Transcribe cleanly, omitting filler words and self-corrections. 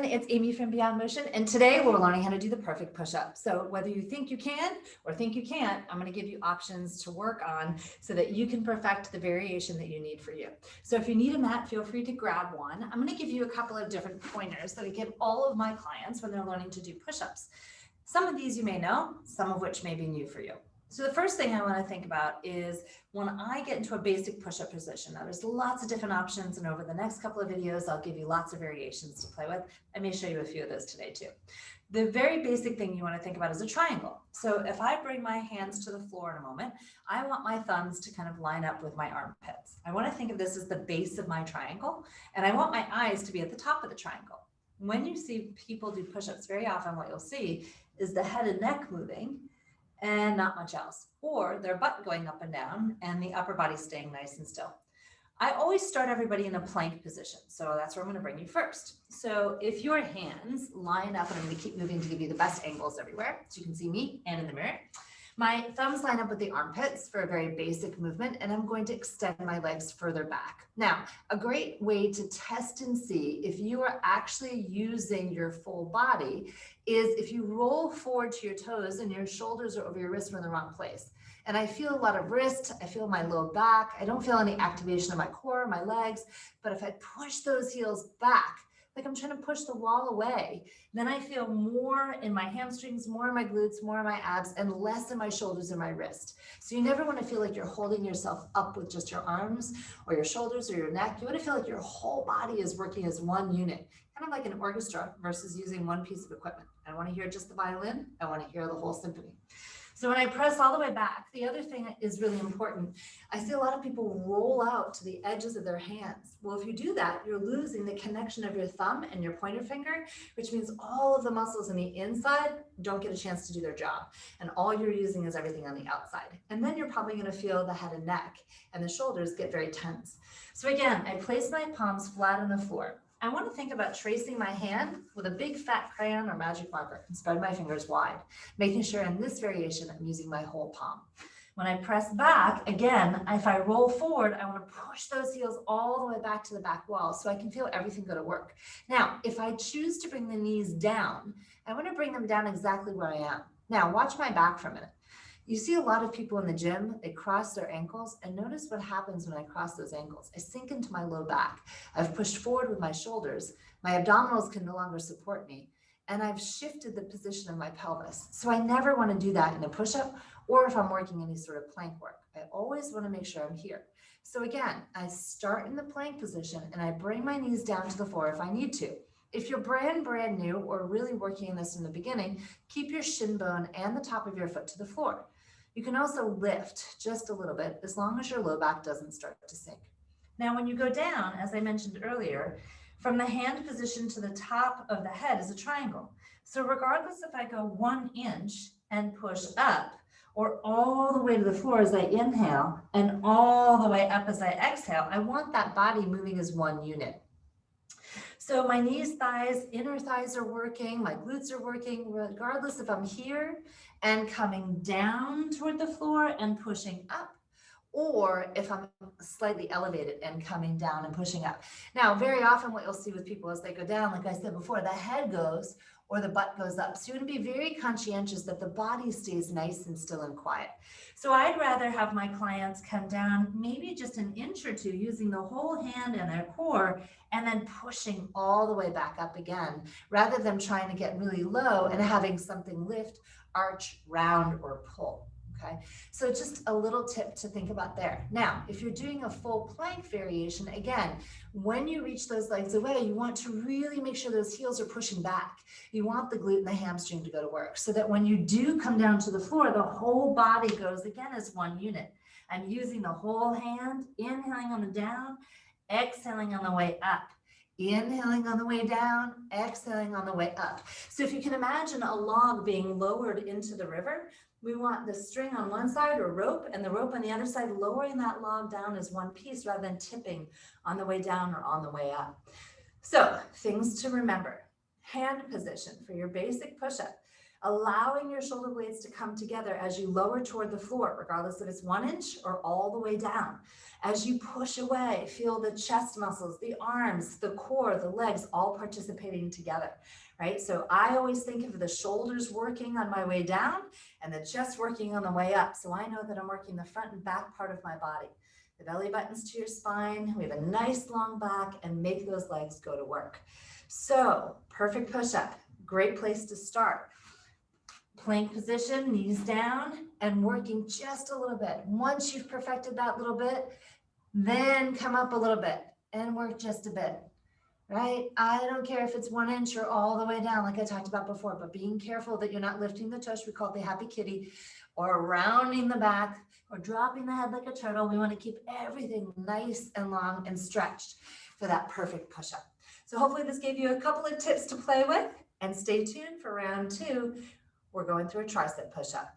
everyone, it's Amy from Beyond Motion, and today we're learning how to do the perfect push-up. So whether you think you can or think you can't, I'm going to give you options to work on so that you can perfect the variation that you need for you. So if you need a mat, feel free to grab one. I'm going to give you a couple of different pointers that I give all of my clients when they're learning to do push-ups. Some of these you may know, some of which may be new for you. So the first thing I want to think about is when I get into a basic push-up position. Now there's lots of different options, and over the next couple of videos, I'll give you lots of variations to play with. I may show you a few of those today too. The very basic thing you want to think about is a triangle. So if I bring my hands to the floor in a moment, I want my thumbs to kind of line up with my armpits. I want to think of this as the base of my triangle, and I want my eyes to be at the top of the triangle. When you see people do push-ups, very often what you'll see is the head and neck moving and not much else, or their butt going up and down and the upper body staying nice and still. I always start everybody in a plank position, so that's where I'm going to bring you first. So if your hands line up, and I'm going to keep moving to give you the best angles everywhere, so you can see me and in the mirror. My thumbs line up with the armpits for a very basic movement, and I'm going to extend my legs further back. Now, a great way to test and see if you are actually using your full body is if you roll forward to your toes and your shoulders are over your wrists are in the wrong place. And I feel a lot of wrist, I feel my low back, I don't feel any activation of my core, my legs, but if I push those heels back, like I'm trying to push the wall away, then I feel more in my hamstrings, more in my glutes, more in my abs, and less in my shoulders and my wrist. So you never want to feel like you're holding yourself up with just your arms or your shoulders or your neck. You want to feel like your whole body is working as one unit, kind of like an orchestra versus using one piece of equipment. I don't want to hear just the violin. I want to hear the whole symphony. So when I press all the way back, the other thing that is really important, I see a lot of people roll out to the edges of their hands. Well, if you do that, you're losing the connection of your thumb and your pointer finger, which means all of the muscles on the inside don't get a chance to do their job. And all you're using is everything on the outside. And then you're probably going to feel the head and neck and the shoulders get very tense. So again, I place my palms flat on the floor. I want to think about tracing my hand with a big fat crayon or magic marker and spread my fingers wide, making sure in this variation I'm using my whole palm. When I press back, again, if I roll forward, I want to push those heels all the way back to the back wall so I can feel everything go to work. Now, if I choose to bring the knees down, I want to bring them down exactly where I am. Now, watch my back for a minute. You see a lot of people in the gym, they cross their ankles, and notice what happens when I cross those ankles. I sink into my low back. I've pushed forward with my shoulders. My abdominals can no longer support me, and I've shifted the position of my pelvis. So I never want to do that in a push-up or if I'm working any sort of plank work. I always want to make sure I'm here. So again, I start in the plank position and I bring my knees down to the floor if I need to. If you're brand new or really working in this in the beginning, keep your shin bone and the top of your foot to the floor. You can also lift just a little bit as long as your low back doesn't start to sink. Now, when you go down, as I mentioned earlier, from the hand position to the top of the head is a triangle. So regardless if I go 1 inch and push up, or all the way to the floor as I inhale and all the way up as I exhale, I want that body moving as one unit. So my knees, thighs, inner thighs are working, my glutes are working, regardless if I'm here and coming down toward the floor and pushing up, or if I'm slightly elevated and coming down and pushing up. Now, very often what you'll see with people as they go down, like I said before, the head goes or the butt goes up. So you want to be very conscientious that the body stays nice and still and quiet. So I'd rather have my clients come down maybe just 1 inch or 2 using the whole hand and their core and then pushing all the way back up again, rather than trying to get really low and having something lift, arch, round, or pull. Okay, so just a little tip to think about there. Now, if you're doing a full plank variation, again, when you reach those legs away, you want to really make sure those heels are pushing back. You want the glute and the hamstring to go to work so that when you do come down to the floor, the whole body goes again as one unit. I'm using the whole hand, inhaling on the down, exhaling on the way up. Inhaling on the way down, exhaling on the way up. So if you can imagine a log being lowered into the river, we want the string on one side or rope and the rope on the other side, lowering that log down as one piece rather than tipping on the way down or on the way up. So things to remember: hand position for your basic push-up. allowing your shoulder blades to come together as you lower toward the floor, regardless if it's 1 inch or all the way down. As you push away, feel the chest muscles, the arms, the core, the legs, all participating together, right? So I always think of the shoulders working on my way down and the chest working on the way up. So I know that I'm working the front and back part of my body. The belly buttons to your spine, we have a nice long back, and make those legs go to work. So perfect push-up, great place to start. Plank position, knees down, and working just a little bit. Once you've perfected that little bit, then come up a little bit and work just a bit, right? I don't care if it's 1 inch or all the way down, like I talked about before, but being careful that you're not lifting the tush, we call it the happy kitty, or rounding the back, or dropping the head like a turtle. We want to keep everything nice and long and stretched for that perfect push-up. So hopefully this gave you a couple of tips to play with, and stay tuned for round 2. We're going through a tricep push-up.